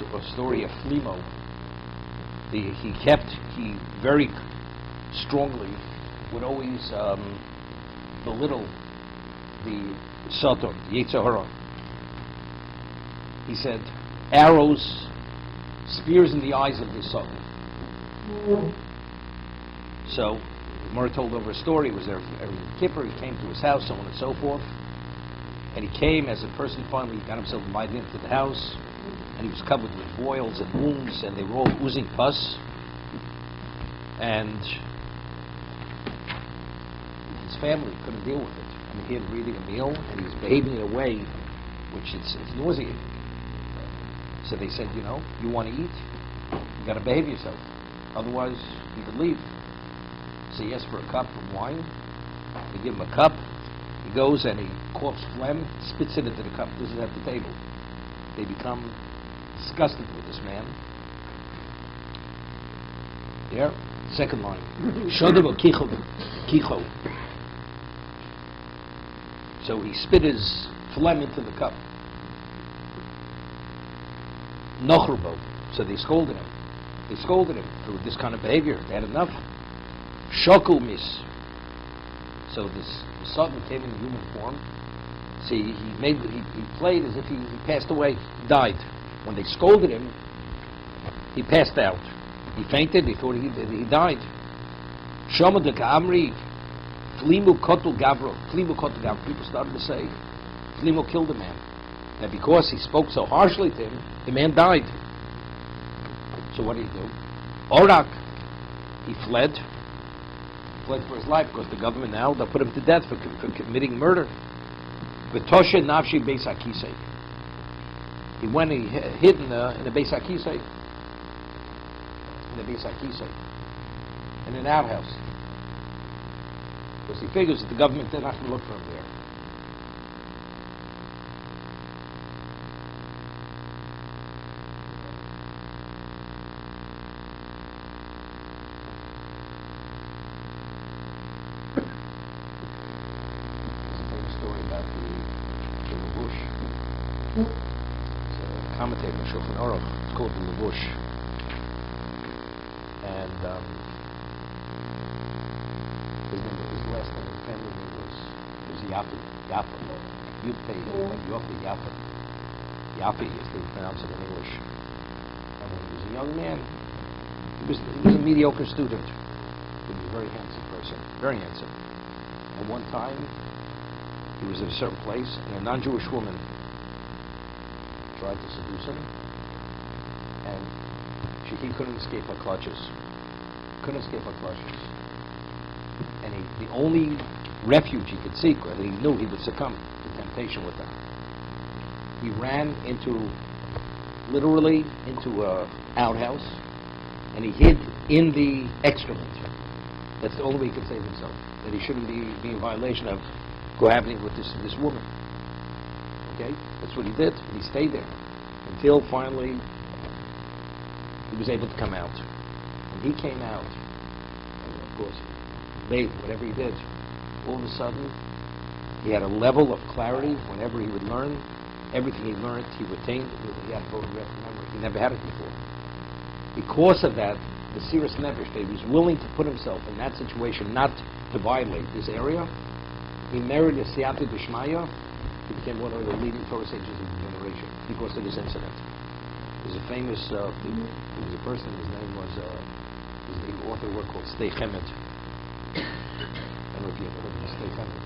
a story of Flimo. He very strongly would always belittle the Satan, the Yetzer Hara. He said, arrows, spears in the eyes of the Satan. So, Gemara told over a story. He was there every Kippur. He came to his house, so on and so forth. And he came as a person finally got himself invited into the house, and he was covered with boils and wounds, and they were all oozing pus. And his family couldn't deal with it. I mean, he had reading a meal, and he was behaving in a way which it's nauseating. So they said, you want to eat? You got to behave yourself. Otherwise, you could leave. So he asked for a cup of wine. They give him a cup. He goes and he coughs phlegm, spits it into the cup, puts it at the table. They become disgusted with this man. There, second line. Shodav kicho. So he spit his phlegm into the cup. Nochrubo. So they scolded him. They scolded him for this kind of behavior. They had enough. Shokul mis. So this Satan came in human form. See, he played as if he passed away, he died. When they scolded him, he passed out. He fainted. They thought he died. Shoma de Kamri, Flimu kotul gavro. Flimu kotul gavro. People started to say, Flimu killed the man. And because he spoke so harshly to him, the man died. So what did he do? Orak, he fled for his life, because the government now, they'll put him to death for committing murder. V'toshe nafshi beis hakisei. He went and he hid in the beis hakisei. In the beis hakisei. In an outhouse. Because he figures that the government, they're not going to look for him there. Commentator Shulchan Aruch. It's called the Levush, and his last name, his family name was Yapi. Yuppei, Yapi. Yapi is they pronounce it in English. And when he was a young man, he was a mediocre student. He was a very handsome person, very handsome. And one time, he was at a certain place, and a non-Jewish woman tried to seduce him, and he couldn't escape her clutches. And the only refuge he could seek, and he knew he would succumb to temptation with her, he ran literally into an outhouse, and he hid in the excrement. That's the only way he could save himself. That he shouldn't be in violation of cohabiting with this woman. Okay? That's what he did. And he stayed there until finally he was able to come out. When he came out, and of course, bathed, whatever he did, all of a sudden, he had a level of clarity. Whenever he would learn, everything he learned, he retained. He had a photographic memory. He never had it before. Because of that, the Sirus Nevesh, he was willing to put himself in that situation, not to violate this area. He married a Siyata Dishmaya. He became one of the leading Torah sages of the generation because of this incident. There's a famous, there was a person, his name was, the author of a work called Stay Chemet. I don't know if you ever heard of Stay Chemet.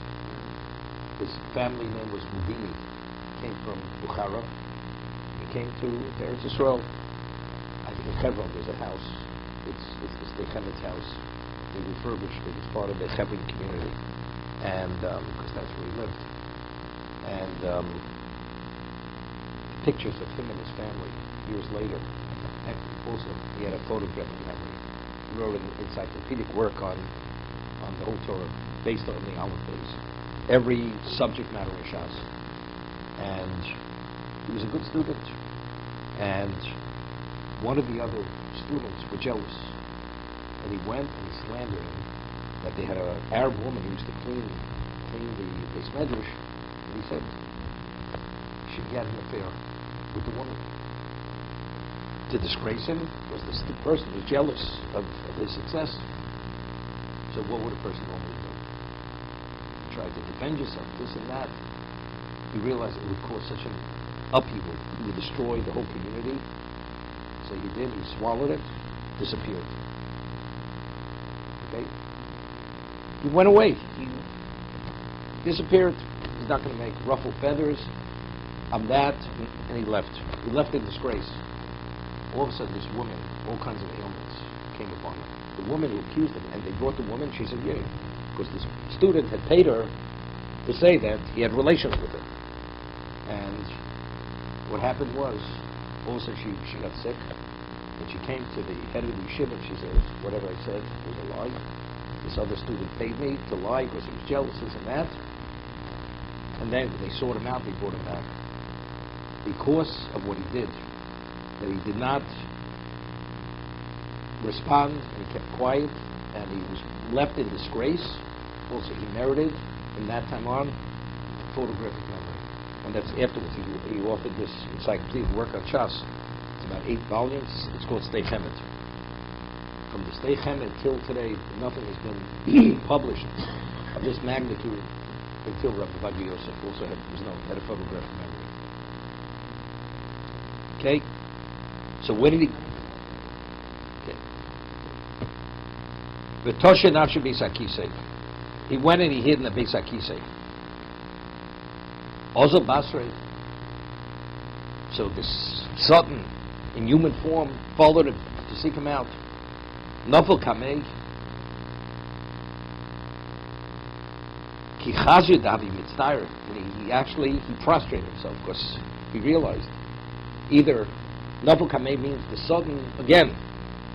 His family name was Mubini. He came from Bukhara. He came to Eretz Yisrael. I think in Hebron there's a house. It's the Stay Chemet's house. They refurbished it as part of the Hebron community. And because that's where he lived. And pictures of him and his family years later. And also, he had a photographic memory. He wrote an encyclopedic work on the whole Torah based on the Aleph days. Every subject matter in Shas. And he was a good student. And one of the other students were jealous. And he went and he slandered him that they had an Arab woman who used to clean the base medrash. And he said, he had an affair with the woman. to disgrace him because the person was jealous of his success. So what would a person normally do? You try to defend yourself, this and that. You realize it would cause such an upheaval. It would destroy the whole community. So he did, he swallowed it, disappeared. Okay? He went away. He disappeared. He's not going to make ruffled feathers. I'm that, and he left. He left in disgrace. All of a sudden, this woman, all kinds of ailments came upon her. The woman who accused him, and they brought the woman, she said, yeah, because this student had paid her to say that he had relations with her. And what happened was, all of a sudden she got sick, and she came to the head of the yeshiva, and she said, whatever I said was a lie. This other student paid me to lie because he was jealous, this and that. And then when they sought him out, they brought him back. Because of what he did, that he did not respond, and he kept quiet, and he was left in disgrace. Also, he merited, from that time on, photographic memory. And that's afterwards. He authored this encyclopedic work on Shas. It's about 8 volumes. It's called Stay Chemet. From the Stay Chemet till today, nothing has been published of this magnitude until Rabbi Yosef also had a photographic memory. Okay? So where did he... Okay. V'toshe nafshe beis hakisei. He went and he hid in the beis hakisei. Ozel Basrei. So this Satan, in human form, followed him to seek him out. Nofel kamei. Ki chazir davi mitzdair. He prostrated himself because he realized either Nofel kamei means the Satan, again,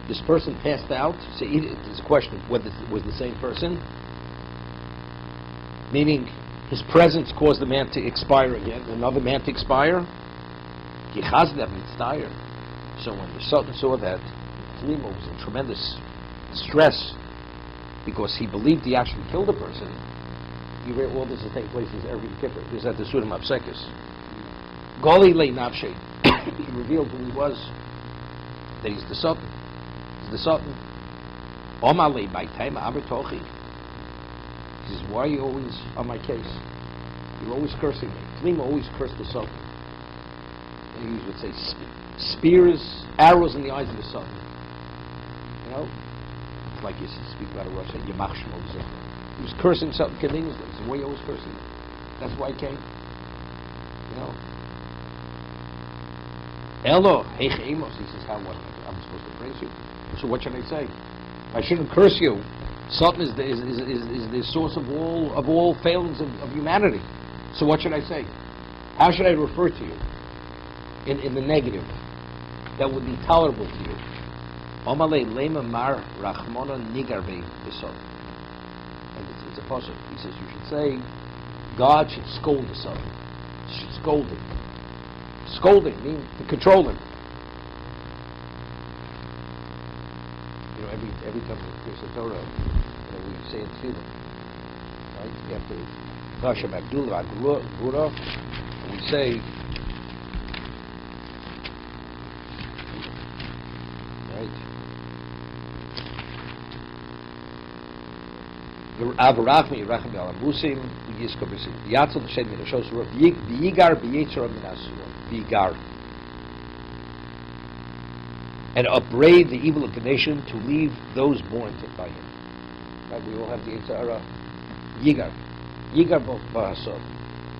this person passed out. So there's a question whether it was the same person. Meaning his presence caused the man to expire again, another man to expire. So when the Sultan saw that, Talima was in tremendous stress because he believed he actually killed a person. You read all this is taking place every Kippur. This is at the Surim Apsekis. Goli le nafshe. He revealed who he was. That he's the Sultan. He's the Sultan. Omale by time Abritochi. He says, why are you always on my case? You're always cursing me. Talima always cursed the Sultan. And he would say, spears, arrows in the eyes of the Sultan. You know? It's like you speak about a Russian, Yamach Shmo Zeh. He was cursing Sultan continuously. He said, why are you always cursing me? That's why I came. You know? Elo, Heich Amos. He says, how what? I'm supposed to praise you. So what should I say? I shouldn't curse you. Satan is the source of all failings of humanity. So what should I say? How should I refer to you in the negative that would be tolerable to you? Omale lema mar rachmona nigarbe b'sod. And it's a pasuk. He says you should say God should scold the Satan. Should scold him. Scolding means to control him. You know, every time we preach the Torah, we say it to them. Right? We have to Kashem Abdullah Gura, and we say right. Avarachmi Rachmi Alamusim Yiskabisim Yatzal Shed Min Shos Ruf Yigar B'Yitzra Min Asur Yigar, and upbraid the evil of the nation to leave those born by him. Right? We all have the Yitzhara Yigar B'Hasod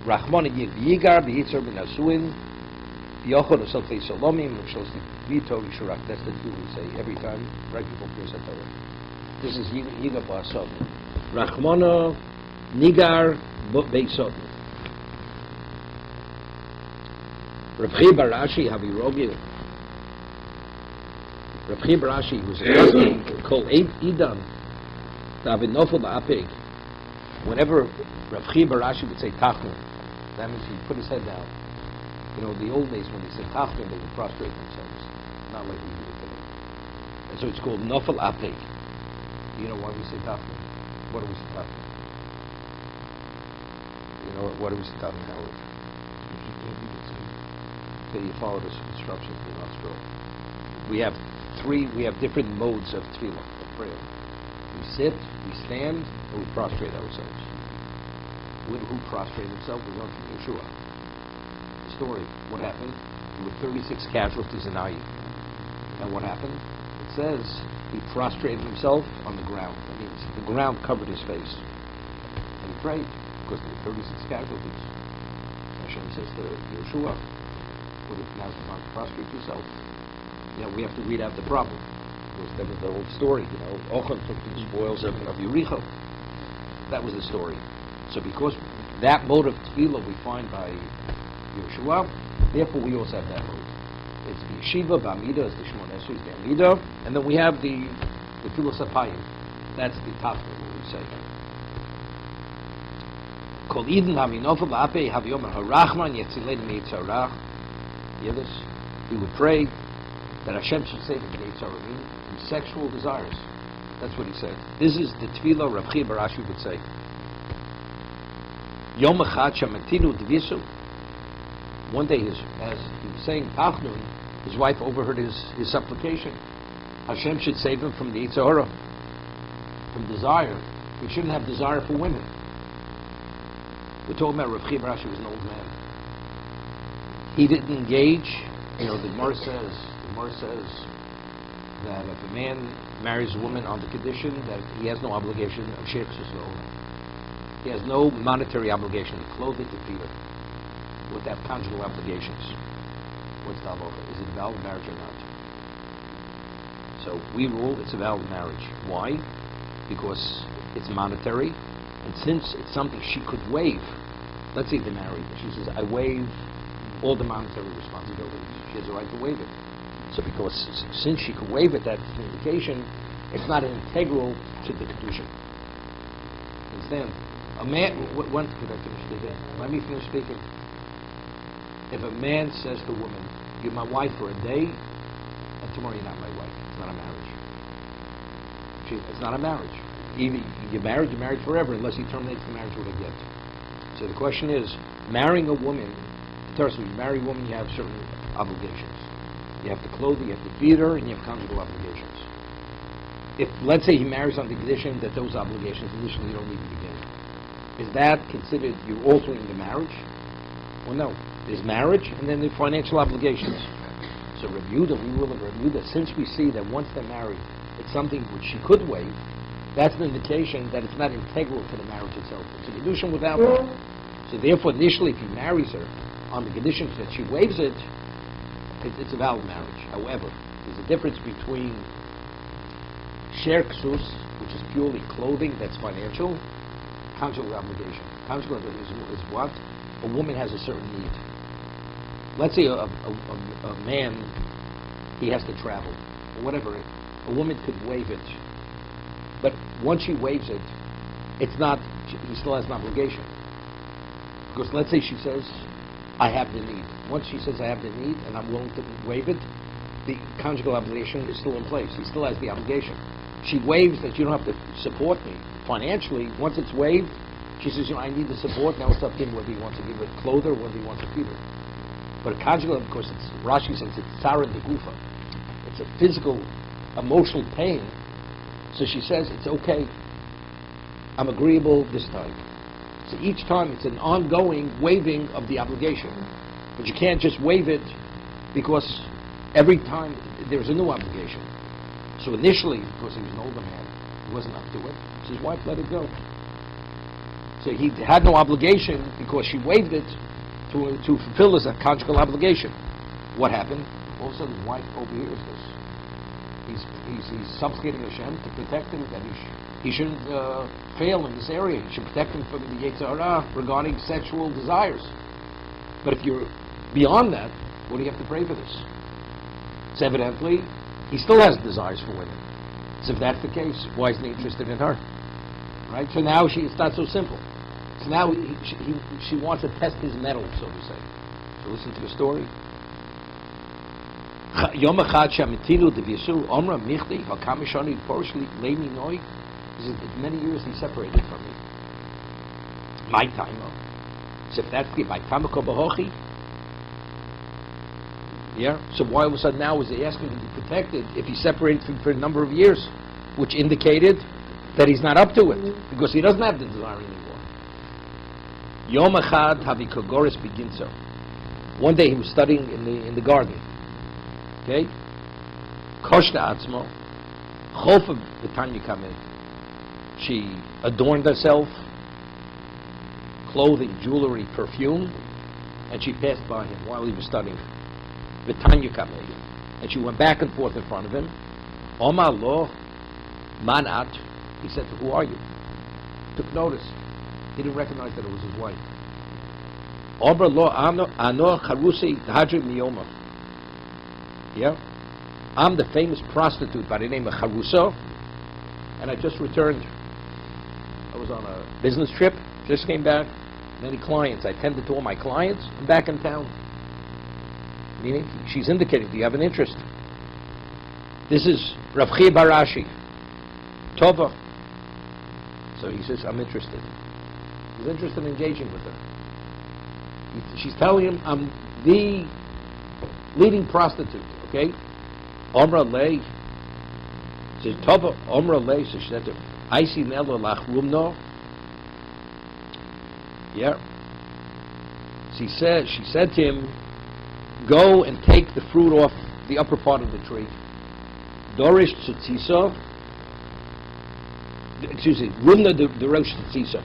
Rachman Yigar B'Yitzra Min Asuin Yochod Asote Solomim Shos Vito Yishurak. That's the two we say every time right before Pirsa Torah. This is Yigar B'Hasod. Rachmana Nigar Beisod. Rabchi Barashi Havirogi. Rabchi Barashi was called Idam Davinofel Ba'apig. Whenever Rabchi Barashi would say Tachnu, that means he put his head down. You know, the old days when they said Tachnu, they would prostrate themselves, not like we do it today. And so it's called Nofel Apig. You know why we say Tachnu? What do we say Tachnu? You know, what do we say Tachnu, Howard? Okay, you follow this instruction, you're not strong. we have different modes of tefillah, of prayer. We sit, we stand, or we prostrate ourselves. Who prostrated himself? We learned from Yeshua. The story, what happened? There were 36 casualties in Ayi. And what happened? It says he prostrated himself on the ground. That means the ground covered his face. And he prayed, because there were 36 casualties. Hashem says to Yeshua, now's the time to prostrate yourself. We have to read out the problem. Because that was the whole story, Ochan took the spoils of Yericho. That was the story. So because that mode of tefillah we find by Yeshua, therefore we also have that mode. It's the yeshiva, b'amida, it's the Shemon Esrei, it's the amida, and then we have the tefillah sapayim. That's the top of what we say. Kol Eden haminofa ba'apei havyomer harachman yetzilein miyitzarah. Hear this? He would pray that Hashem should save him from Yitzhar, from sexual desires. That's what he said. This is the tefillah Rav Chia Barashi would say. Yom echad shamatinu d'visu. One day, as he was saying Tachnun, his wife overheard his supplication. Hashem should save him from the Yitzhar, from desire. He shouldn't have desire for women. We're talking about Rav Chia Barashi was an old man. He didn't engage. The Gemara says that if a man marries a woman on the kiddushin, that he has no obligation of sheikhus. He has no monetary obligation to clothe it, to feed her, without conjugal obligations. What's the halacha? Is it a valid marriage or not? So we rule it's a valid marriage. Why? Because it's monetary, and since it's something she could waive. Let's say they're married. She says, I waive all the monetary responsibilities. She has a right to waive it. So because since she could waive it, that's an indication it's not integral to the kiddushin. Understand? A man, when could I finish speaking? Let me finish speaking. If a man says to a woman, you're my wife for a day, and tomorrow you're not my wife. It's not a marriage. It's not a marriage. Either you're married forever, unless he terminates the marriage with a gift. So the question is, marrying a woman, first, when you marry a woman, you have certain obligations. You have to clothe her, you have to feed her, and you have conjugal obligations. If, let's say he marries on the condition that those obligations initially you don't need to begin. Is that considered you altering the marriage? Well, no. There's marriage, and then the financial obligations. So Rav Yehuda, we rule of Rav Yehuda, since we see that once they're married, it's something which she could waive, that's an indication that it's not integral to the marriage itself. It's a kiddushin without her. So therefore, initially, if he marries her on the condition that she waives it, it's a valid marriage. However, there's a difference between sher ksus, which is purely clothing, that's financial, conjugal obligation. Conjugal obligation is what? A woman has a certain need. Let's say a man, he has to travel, or whatever. A woman could waive it. But once she waives it, it's not, he still has an obligation. Because let's say she says, I have the need. Once she says I have the need and I'm willing to waive it, the conjugal obligation is still in place. He still has the obligation. She waives that you don't have to support me financially. Once it's waived, she says, I need the support. Now it's up to him whether he wants to give her clothes or whether he wants to feed her. But a conjugal, of course, Rashi says it's Sarah de Gufa. It's a physical, emotional pain. So she says, it's okay. I'm agreeable this time. So each time it's an ongoing waiving of the obligation. But you can't just waive it because every time there's a new obligation. So initially, because he was an older man, he wasn't up to it. So his wife let it go. So he had no obligation because she waived it to fulfill his conjugal obligation. What happened? All of a sudden, the wife overhears this. He's supplicating Hashem to protect him, that he shouldn't fail in this area. He should protect him from the Yetzirah regarding sexual desires. But if you're beyond that, what do you have to pray for this? So evidently, he still has desires for women. So if that's the case, why isn't he interested in her? Right? So now it's not so simple. So now she wants to test his mettle, so to say. So listen to the story. Yom echad shamitinu devisu omra michli hakamishani porshli leimi noi. Many years he separated from me. My time. So if that's the my tamako bahochi, Yeah? So why all of a sudden now is he asking to be protected if he's separated from for a number of years? Which indicated that he's not up to it, because he doesn't have the desire anymore. Yom Echad Havi Kogoris begins so. One day he was studying in the garden. Okay? Koshta Atzmo. Chofa B'Tanya Kameh. She adorned herself, clothing, jewelry, perfume, and she passed by him while he was studying. B'Tanya Kameh. And she went back and forth in front of him. Omar lo manat. He said to her, who are you? Took notice. He didn't recognize that it was his wife. Omar lo ano charusi hadri miyoma. Yeah? I'm the famous prostitute by the name of Charuso, and I just returned. I was on a business trip, just came back. Many clients. I tended to all my clients. I'm back in town. Meaning, she's indicating, do you have an interest? This is Rav Chi Barashi. Tova. So he says, I'm interested. He's interested in engaging with her. She's telling him, I'm the leading prostitute, okay? Omra lei. Says, Tova, Omra lei. So she said to him, I see Nelo Lachrumno. Yeah. She said to him, go and take the fruit off the upper part of the tree. Dorish Tzitziso. Excuse me, Rumna Dorosh Tzitziso.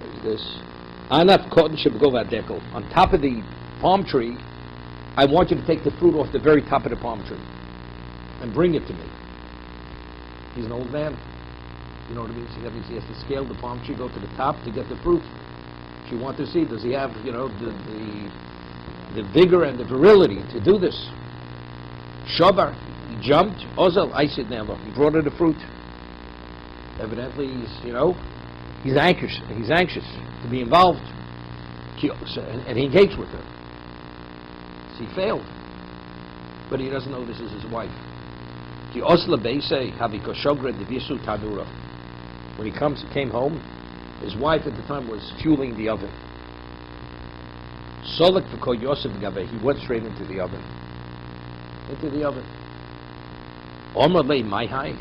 There's this. Anaf Kotten Shebgova Dekel. On top of the palm tree, I want you to take the fruit off the very top of the palm tree and bring it to me. He's an old man. You know what I mean? So that means he has to scale the palm tree, go to the top to get the fruit. She wants to see, does he have, the vigor and the virility to do this? Shobar, he jumped. Ozel, I sit never. He brought her the fruit. Evidently, he's anxious. He's anxious to be involved. And he engaged with her. So he failed. But he doesn't know this is his wife. When he came home, his wife at the time was fueling the oven. He went straight into the oven. Omar lay my high. He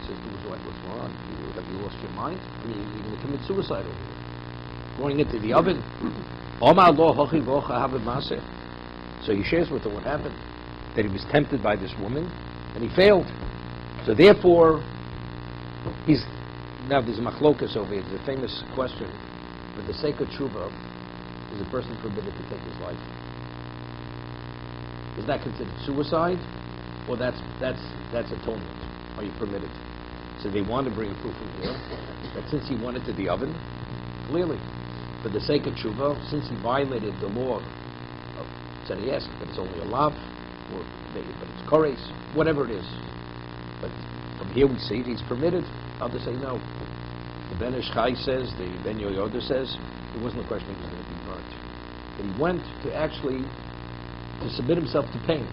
says to his wife, what's going on? Have you lost your mind? I mean, you're going to commit suicide over here. Going into the oven. Omar lo hochi vocha havet maseh. So he shares with her what happened. That he was tempted by this woman, and he failed. So therefore, now there's a machlokas over here. There's a famous question. For the sake of tshuva, is a person permitted to take his life? Is that considered suicide? Or that's atonement? Are you permitted? So they want to bring a proof from here that since he went into the oven, clearly, for the sake of tshuva, since he violated the law of tzariyes, but it's only a lav, or maybe but it's kores, whatever it is. But from here we see he's permitted. Others say no. The Ben Ish Chai says, the Ben Yoyoda says, it wasn't a question he was going to be burnt. But he went to submit himself to pain.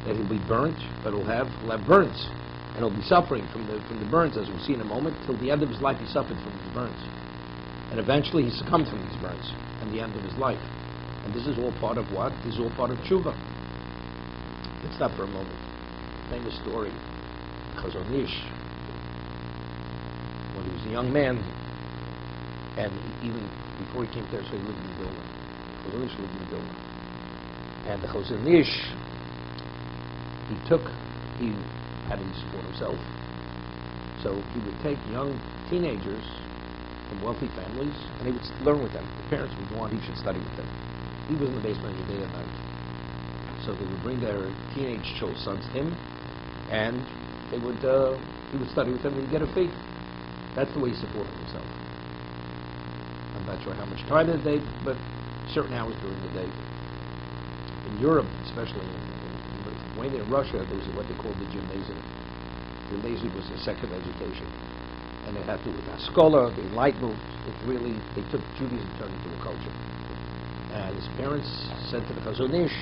That he'll be burnt, but he'll have burns. And he'll be suffering from the burns, as we'll see in a moment. Till the end of his life he suffered from these burns. And eventually he succumbed from these burns at the end of his life. And this is all part of what? This is all part of tshuva. Let's stop for a moment. Famous story. Chazon Ish, when he was a young man, and even before he came there, so he lived in Vilna. Chazon Ish lived in Vilna. And the Chazon Ish, he had to support himself. So he would take young teenagers from wealthy families, and he would learn with them. The parents would want he should study with them. He was in the basement every day and night. So they would bring their teenage sons to him, and he would study with them and he'd get a fee. That's the way he supported himself. I'm not sure how much time in the day, but certain hours during the day. In Europe, especially in Russia, there was what they called the gymnasium. The gymnasium was a second education. And it had to do with Haskalah, the Enlightenment. They took Judaism and turned it into a culture. And his parents said to the Chazon Ish,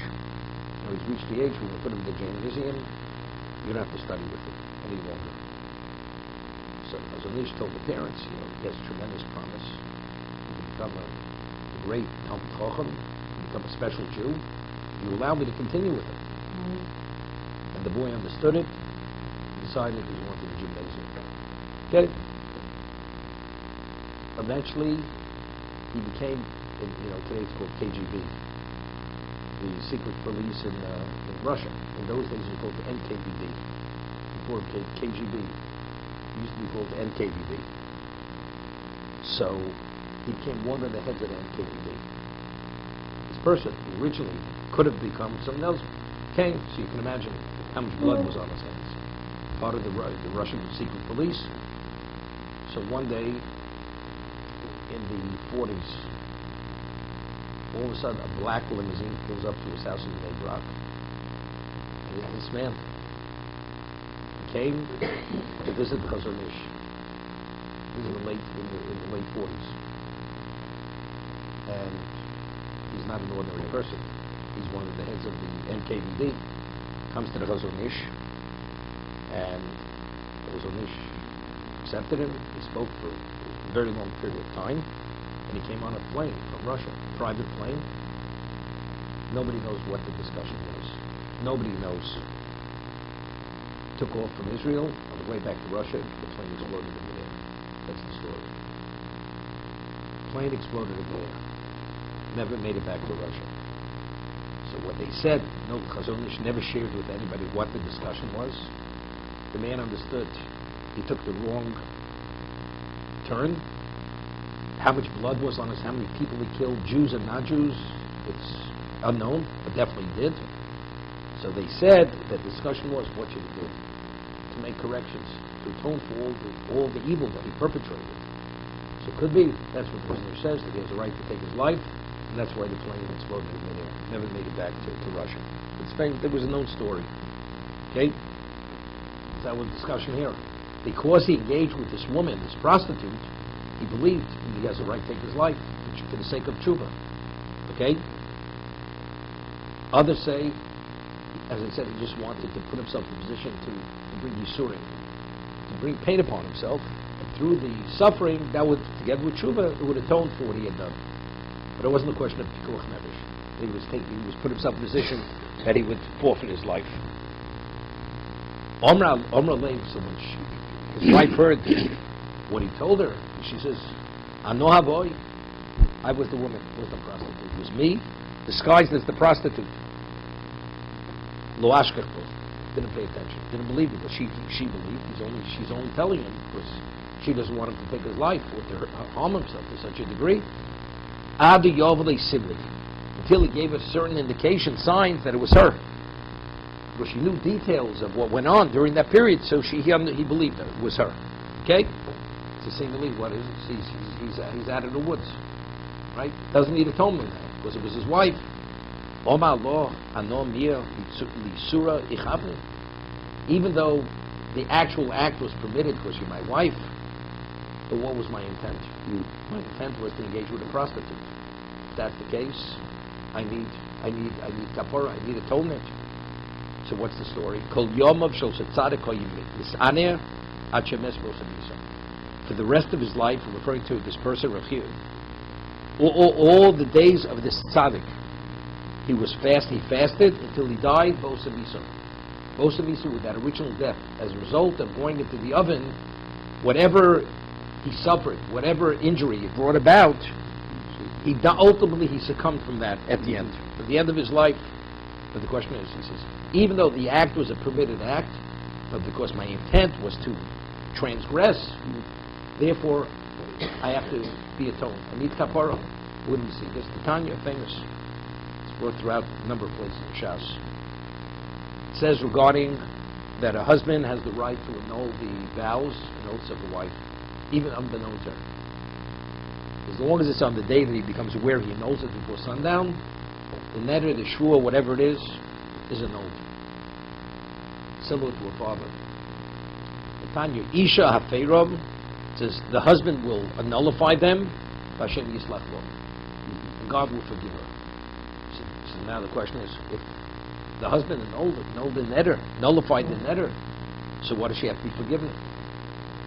he's reached the age where we put him in the gymnasium, you don't have to study with him any longer. So Chazon Ish told the parents, he has tremendous promise to become a great Talmud Chacham, become a special Jew. You allow me to continue with it. And the boy understood it, decided he wanted a gymnasium. Okay? Eventually, he became, today it's called KGB, the secret police in Russia. In those days, it was called the NKVD. Before KGB, it used to be called the NKVD. So, he became one of the heads of the NKVD. This person, who originally could have become something else, came, so you can imagine how much blood was on his hands. Part of the Russian secret police. So one day, in the 40s, all of a sudden a black limousine pulls up to his house in Bnei Brak. And this man came to visit the Chazon Ish. This is in the late 40s. And he's not an ordinary person. He's one of the heads of the NKVD. Comes to the Chazon Ish, and the Chazon Ish accepted him. He spoke for a very long period of time, and he came on a plane from Russia, a private plane. Nobody knows what the discussion was. Nobody knows. Took off from Israel on the way back to Russia. The plane exploded in the air. That's the story. Plane exploded in the air. Never made it back to Russia. So what they said, Chazon Ish never shared with anybody what the discussion was. The man understood. He took the wrong turn. How much blood was on us, how many people he killed, Jews and not Jews, it's unknown, but definitely did. So they said that the discussion was, what should he do? To make corrections, to atone for all the evil that he perpetrated. So it could be, that's what the prisoner says, that he has a right to take his life, and that's why the plane exploded in midair. Never made it back to Russia. It was a known story. Okay? So that was the discussion here. Because he engaged with this woman, this prostitute, he believed he has a right to take his life, for the sake of tshuva. Okay? Others say, as I said, he just wanted to put himself in a position to bring yisurim, to bring pain upon himself, and through the suffering, that would, together with tshuva, it would atone for what he had done. But it wasn't a question of pikuach nefesh. He was put himself in a position that he would forfeit his life. Omra Lev, so when his wife heard what he told her, she says, "Ano havoy, I was the woman, was the prostitute. It was me, disguised as the prostitute." Lo ashkach, didn't pay attention, didn't believe it, but she believed. She's only telling him because she doesn't want him to take his life or to harm himself to such a degree. Adu yovli sibli, until he gave us certain indication, signs that it was her. Because she knew details of what went on during that period, so he believed her. It was her. Okay? To say the least, what is it? He's out of the woods. Right? Doesn't need atonement now, because it was his wife. Even though the actual act was permitted because you're my wife, but what was my intent? My intent was to engage with a prostitute. If that's the case, I need kapara, I need atonement. So what's the story? For the rest of his life, referring to this person, Rachil, all the days of this tzaddik, he fasted until he died, Bosavisa. Bosavisa with that original death. As a result of going into the oven, whatever he suffered, whatever injury it brought about, ultimately he succumbed from that at the end. At the end of his life, but the question is, he says, even though the act was a permitted act, but because my intent was to transgress, therefore I have to be atoned. I need kapara. Wouldn't you see this? The Tanya, famous. It's brought throughout a number of places in Shas. It says regarding that a husband has the right to annul the vows and oaths of the wife, even unbeknown to her. As long as it's on the day that he becomes aware he annuls it before sundown, the neder, the shua, whatever it is annulled. Similar to a father. The Tanya, Isha hafeirav, says the husband will nullify them, Hashem yislach lo, and God will forgive her. So now the question is, if the husband annulled the neder, nullified the neder, so what does she have to be forgiven?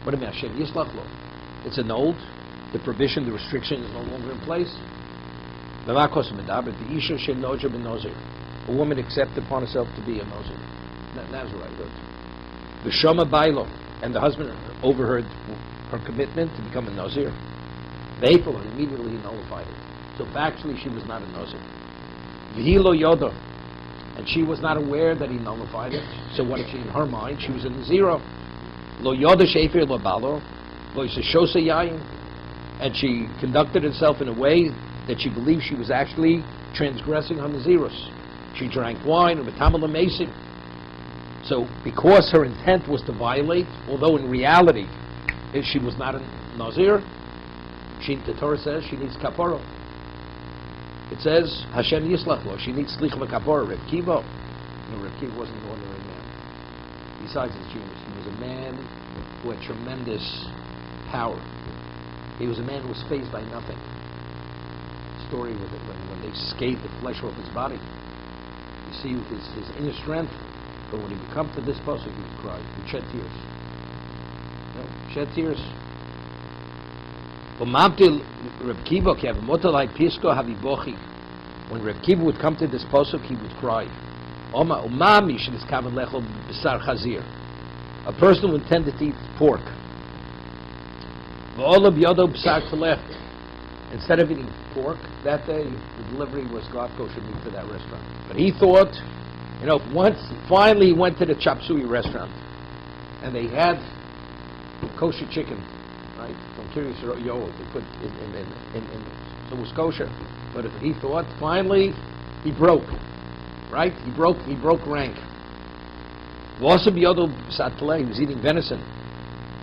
What do you mean, Hashem yislach lo? It's annulled, the prohibition, the restriction is no longer in place. A woman accepted upon herself to be a Nazir. Nazirite. V'shama bailo, and the husband overheard her commitment to become a Nazir. V'hefel, immediately he nullified it. So factually, she was not a Nazir. V'hilo yoda, and she was not aware that he nullified it. So what if she, in her mind, she was a Nazira? Lo yoda shefer lo balo, lo yisashosa yayin, and she conducted herself in a way that she believed she was actually transgressing her Nazirus. She drank wine, and v'tamal mesim. So, because her intent was to violate, although in reality she was not a Nazir, the Torah says she needs kapara. It says Hashem yislach lo. She needs slicha v'kapara. Reb Kiva, no, Reb Kiva wasn't an ordinary man. Besides his genius, he was a man who had tremendous power. He was a man who was fazed by nothing. The story with it when they scathed the flesh off his body. You see with his inner strength. But when he would come to this pasuk, he would cry. He would shed tears. Shed tears. When Reb Kiva would come to this pasuk, he would cry. A person who intended to eat pork. Instead of eating pork that day, the delivery was God kosher meat to that restaurant. But he thought, finally he went to the chop suey restaurant, and they had kosher chicken, right? From Kiryas Yoel, they put in, so it was kosher. But he thought, finally, he broke, right? He broke rank. He was eating venison.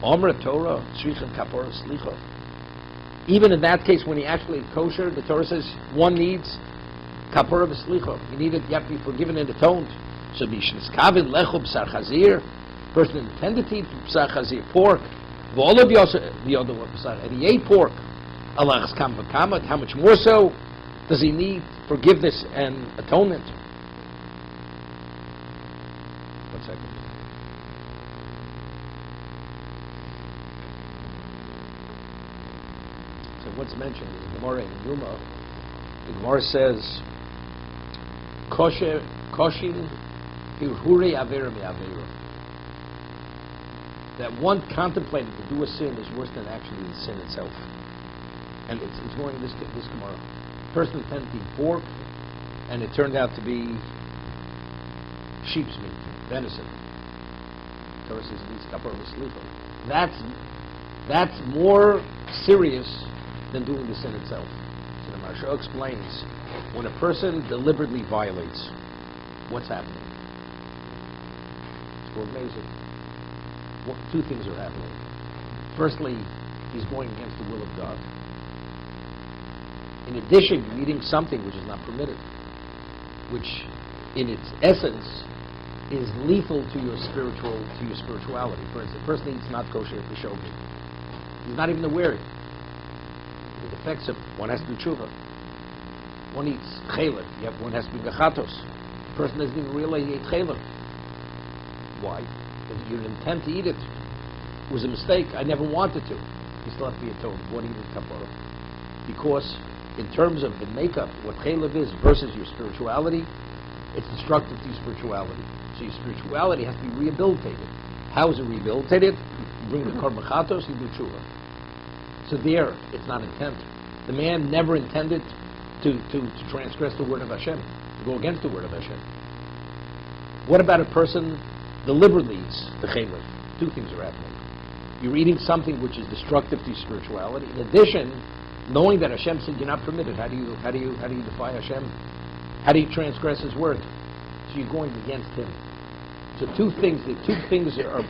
Torah, kapora, slicha. Even in that case, when he actually ate kosher, the Torah says one needs kapara v'slicha. You have to be forgiven and atoned. So b'shniskavin lecho b'sar chazir, person intended to eat b'sar chazir, pork, v'olav b'yodo b'sar, and he ate pork. Allah kam v'kama, how much more so does he need forgiveness and atonement? 1 second. So what's mentioned in the Gemara in Yuma, the Gemara says, Koshin hirhure avera me'avera. That one contemplating to do a sin is worse than actually the sin itself. And it's going in this Gemara. The person intended to eat pork, and it turned out to be sheep's meat, venison. The Torah says it needs kapara v'slicha. That's more serious than doing the sin itself. So the Maharsha explains, when a person deliberately violates, what's happening? It's called amazing. Two things are happening. Firstly, he's going against the will of God. In addition, you're eating something which is not permitted, which in its essence is lethal to your spirituality. For instance, a person eats not kosher to show me. He's not even aware of it. The effects of one has to do tshuva. One eats chayler. One has to be gachatos. The person doesn't even realize he ate chayler. Why? Because you didn't intend to eat it. It was a mistake. I never wanted to. You still have to be atoned. What eating kapara? Because in terms of the makeup, what chaylev is versus your spirituality, it's destructive to your spirituality. So your spirituality has to be rehabilitated. How is it rehabilitated? You bring the korban chatos, you do tshuva. So there, it's not intent. The man never intended to transgress the word of Hashem, to go against the word of Hashem. What about a person deliberately eats the chaylev? Two things are happening. You're eating something which is destructive to your spirituality. In addition, knowing that Hashem said you're not permitted, how do you defy Hashem? How do you transgress His word? So you're going against Him. So the two things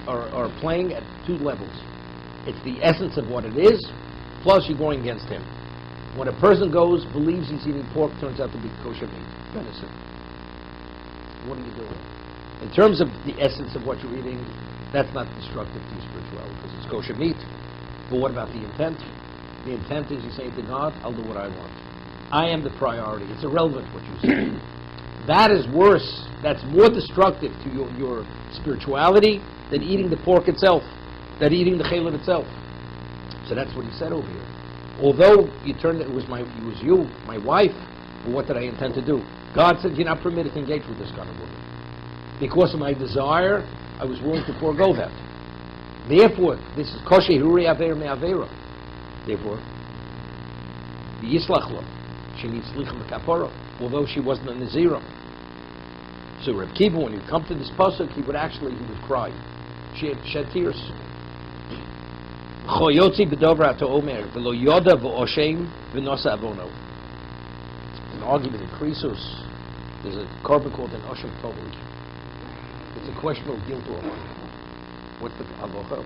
are playing at two levels. It's the essence of what it is, plus you're going against Him. When a person believes he's eating pork, turns out to be kosher meat, venison. What are you doing? In terms of the essence of what you're eating, that's not destructive to your spirituality because it's kosher meat. But what about the intent? The intent is you say to God, I'll do what I want. I am the priority. It's irrelevant what you say. That is worse. That's more destructive to your spirituality than eating the pork itself, than eating the chaylev itself. So that's what he said over here. Although it was my wife, Well, what did I intend to do? God said, you're not permitted to engage with this kind of woman. Because of my desire, I was willing to forego that. Therefore, this is kosher huri aver me avera. Therefore, the yislach lo. She needs slicha v'kapara, although she wasn't a nazira. So Reb Kiva, when you come to this pasuk, he would cry. She had shed tears. Choyotzi b'dover ato omer v'lo yoda v'oshem v'nosa avono. An argument in Krisos. There's a carbon called an oshem tovli. It's a question of guilt or what's the avocha?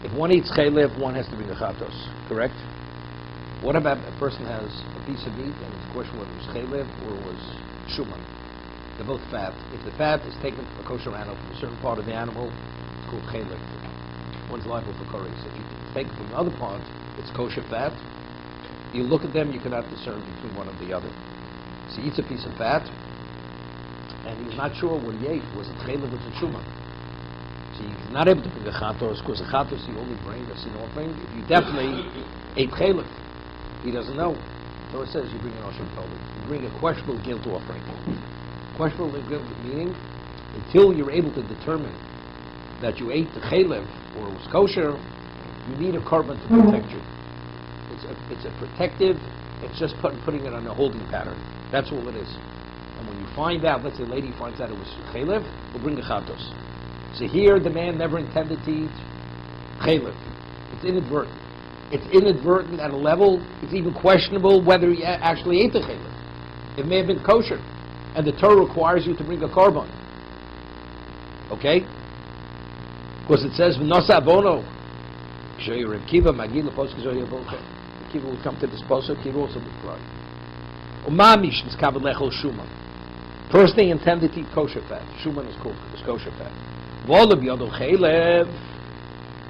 If one eats chaylev, one has to bring the chatos, correct? What about a person has a piece of meat and it's a question whether it was chaylev or it was shuman? They're both fat. If the fat is taken from a kosher animal from a certain part of the animal, it's called chaylev. One's liable for kares. If you take it from another part, it's kosher fat. You look at them, you cannot discern between one and the other. So he eats a piece of fat, and he's not sure what he ate. Was it chaylev or was it shuman? So he's not able to bring a chatos, because a chatos you only bring a sin offering if you definitely ate chaylev. He doesn't know. So it says you bring an oshem tovli. You bring a questionable guilt offering. Questionable guilt meaning until you're able to determine that you ate the chaylev or it was kosher, you need a carbon to protect you. It's a protective. It's just putting it on a holding pattern. That's all it is. And when you find out, let's say a lady finds out it was chaylev, we'll bring the chatos. So here the man never intended to eat chaylev. It's inadvertent. It's inadvertent at a level, it's even questionable whether he actually ate the chaylev. It may have been kosher. And the Torah requires you to bring a carbon. Okay? Because it says, V'nosa abono. Reb Kiva will come to this pasuk, Kiva also would cry. Umamish is kavelechol shuman. First they intended to eat kosher fat. Shuman is kosher fat. V'olav yodol chaylev.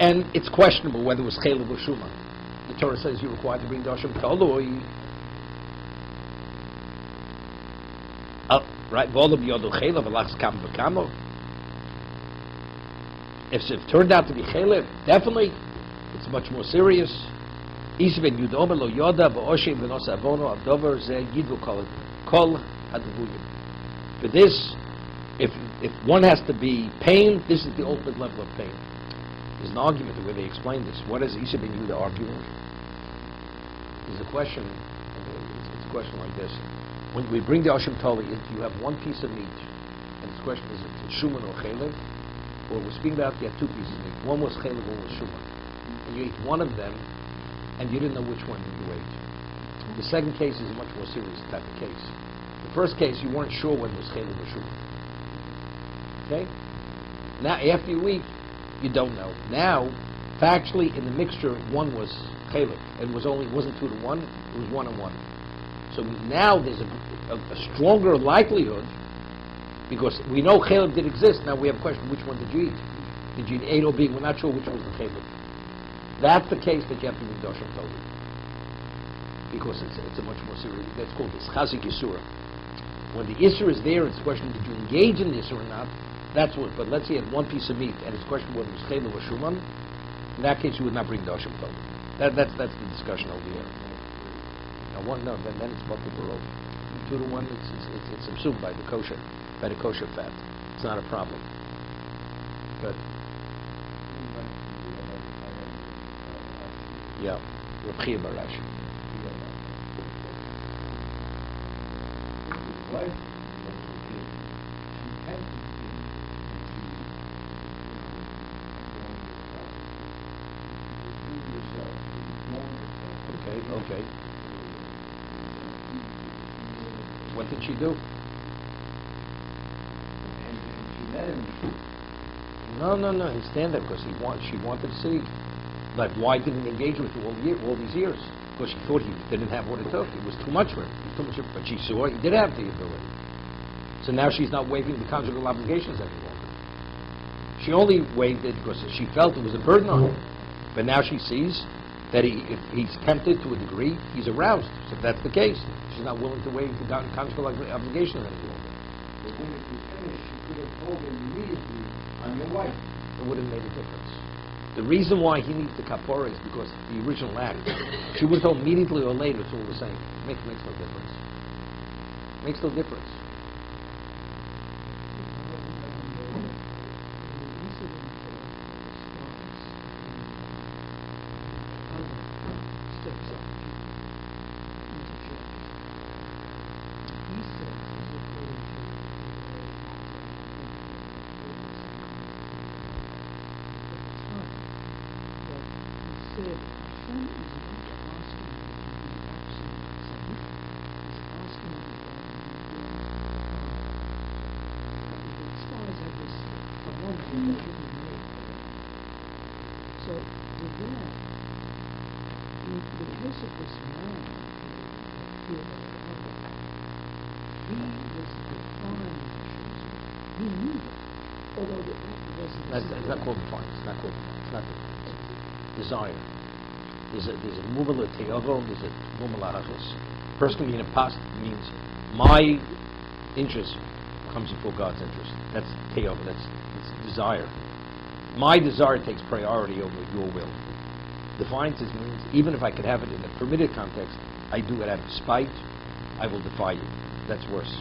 And it's questionable whether it was chaylev or shuman. The Torah says you're required to bring dashim taloi. Right? V'olav yodol chaylev alachs kam v'kamo. If it turned out to be chaylev, definitely, it's much more serious. Isven yudomer lo yoda v'oshem v'nosa avono adover ze yidvu kol hadvuyim. For this, if one has to be pain, this is the ultimate level of pain. There's an argument where they explain this. What is Isa ben Yehuda arguing? There's a question. It's a question like this: when we bring the Oshem Toli, you have one piece of meat, and this question is: it shuman or chaylev? Or we're speaking about you have two pieces of meat. One was chaylev, one was shuman. And you ate one of them, and you didn't know which one you ate. The second case is a much more serious type of case. The first case, you weren't sure whether it was chaylev or shuman. Okay? Now, after you eat, you don't know. Now, factually, in the mixture, one was chaylev. It wasn't 2 to 1, it was 1 to 1. So now there's a stronger likelihood, because we know chaylev did exist. Now we have a question: which one did you eat? Did you eat A or B? We're not sure which one was the chaylev. That's the case that you have to do dashim tovli, because it's a much more serious. That's called this chazik yisura. When the isur is there, it's a question: did you engage in this or not? That's what. But let's say you had one piece of meat, and it's a question whether it was chaylev or shuman. In that case, you would not bring dashim tovli. That's the discussion over here. Now then it's multiple. 2 to 1, it's subsumed by the kosher fat. It's not a problem. Good. Yeah. Reb Chia bar Rashi. Okay. What did she do? No. He stand there because she wanted to see. Like, why didn't he engage with you all these years? Because she thought he didn't have what it took. It was too much for him. But she saw he did have the ability. So now she's not waiving the conjugal obligations any longer. She only waived it because she felt it was a burden on him. But now she sees that if he's tempted to a degree, he's aroused. So if that's the case, she's not willing to waive the conjugal obligations any longer. But when it was finished, she could have told him immediately, I'm your wife. It would have made a difference. The reason why he needs the kapora is because the original act. She would have told immediately or later, it's all the same. Makes no difference. Makes no difference. So with that, because of this man here, he was defined. He knew it, although the act wasn't. It's not called defined. It's not called defined. It's not defined. Desire. There's a mumala te'avo. There's a mumala achos. Personally, in a past means my interest comes before God's interest. That's te'avo. That's desire. My desire takes priority over your will. Defiance means even if I could have it in a permitted context, I do it out of spite. I will defy you. That's worse.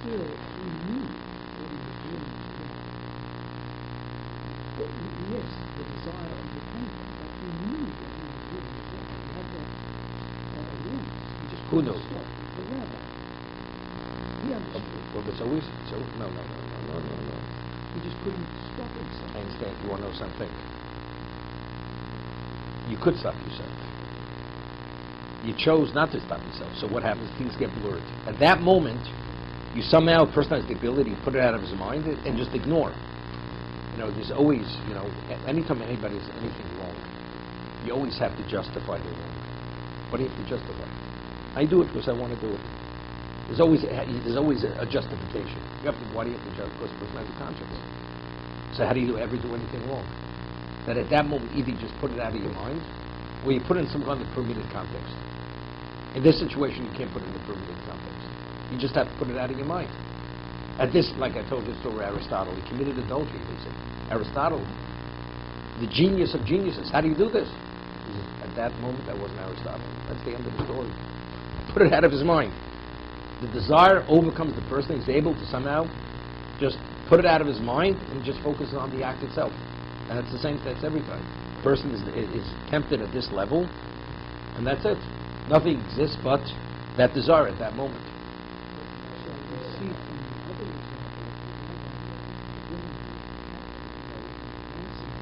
Still, he knew what he was doing. But yes, the desire of the painting, but he knew what he was doing. He had that awareness. He just Who couldn't knows? stop. The rabbi. He understood. Well, but no. He just couldn't stop himself. I understand. You want to know something? You could stop yourself. You chose not to stop yourself. So what happens? Things get blurred. At that moment, you somehow, a person has the ability to put it out of his mind and just ignore. There's always, anytime anybody does anything wrong, you always have to justify the wrong. What do you have to justify? I do it because I want to do it. There's always a justification. Why do you have to justify? Because the person has a conscience. So how do you ever do anything wrong? That at that moment, either you just put it out of your mind, or you put it in some kind of permitted context. In this situation, you can't put it in the permitted context. You just have to put it out of your mind. At this, like I told you, story Aristotle, he committed adultery. They said, Aristotle, the genius of geniuses, how do you do this? He said, at that moment, that wasn't Aristotle. That's the end of the story. Put it out of his mind. The desire overcomes the person. He's able to somehow just put it out of his mind and just focus on the act itself. And it's the same. That's every time. The person is tempted at this level, and that's it. Nothing exists but that desire at that moment. So we see from the other example, the women dancing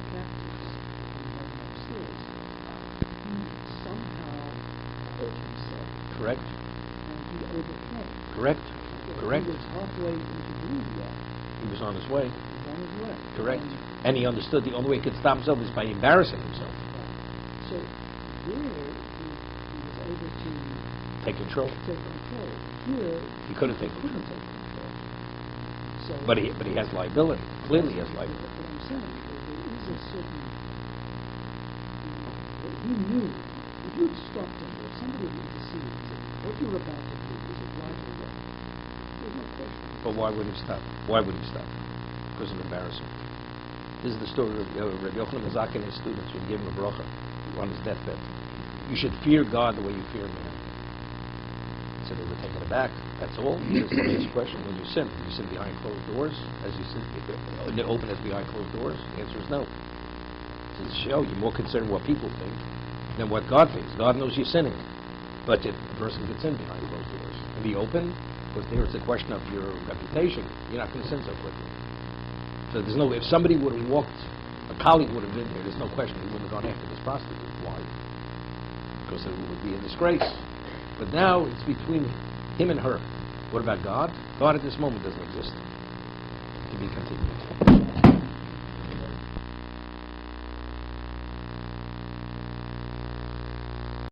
captives and running upstairs, he somehow hurt himself. Correct. And he overcame. Correct. Correct. He was halfway into doing that. He was on his way. He was on his way. Correct. And he understood the only way he could stop himself is by embarrassing himself. So there he was able to Take control. Here He couldn't take couldn't control. take control. So But he has liability. Clearly he has liability. What I'm saying is there is a certain he knew if you'd stopped him or somebody would intercede and said, what you're about to do is it right or wrong? There's no question. But why would he stop? Why would he stop? Because of embarrassment. This is the story of Rabbi Yochanan Mazak and his students when he gave him a bracha on his deathbed. You should fear God the way you fear man. So they were taken aback. That's all. He says, let me ask you a question. When you sin, do you sin behind closed doors? As you sin, open as behind closed doors? The answer is no. It says, show you're more concerned what people think than what God thinks. God knows you're sinning. But a person can sin behind closed doors. And be open, because there it's a question of your reputation. You're not going to sin so quickly. So there's no, if somebody would have walked, a colleague would have been there, there's no question he wouldn't have gone after this prostitute. Why? Because it would be a disgrace. But now it's between him and her. What about God? God at this moment doesn't exist. To be continued.